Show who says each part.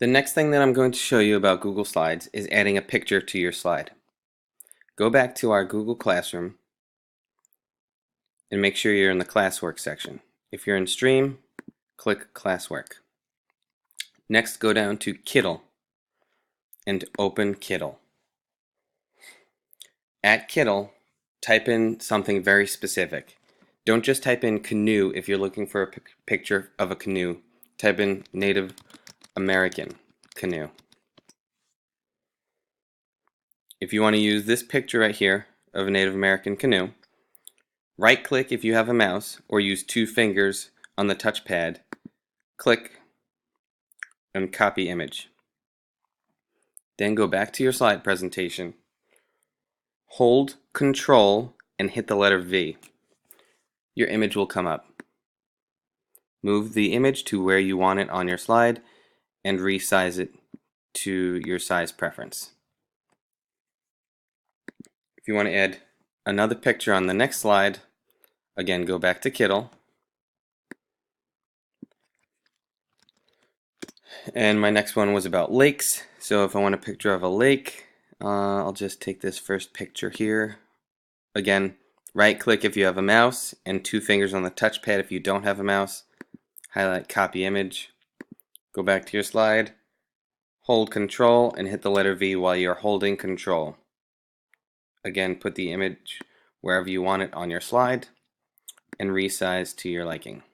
Speaker 1: The next thing that I'm going to show you about Google Slides is adding a picture to your slide. Go back to our Google Classroom and make sure you're in the classwork section. If you're in Stream, click Classwork. Next, go down to Kiddle and open Kiddle. At Kiddle, type in something very specific. Don't just type in canoe if you're looking for a picture of a canoe. Type in Native American canoe. If you want to use this picture right here of a Native American canoe, right click if you have a mouse or use 2 fingers on the touchpad, click and copy image. Then go back to your slide presentation, hold Control and hit the letter V. Your image will come up. Move the image to where you want it on your slide and resize it to your size preference. If you want to add another picture on the next slide, again go back to Kiddle. And my next one was about lakes. So if I want a picture of a lake, I'll just take this first picture here. Again, right click if you have a mouse and 2 fingers on the touchpad if you don't have a mouse. Highlight copy image. Go back to your slide. Hold Control and hit the letter V while you're holding Control. Again, put the image wherever you want it on your slide and resize to your liking.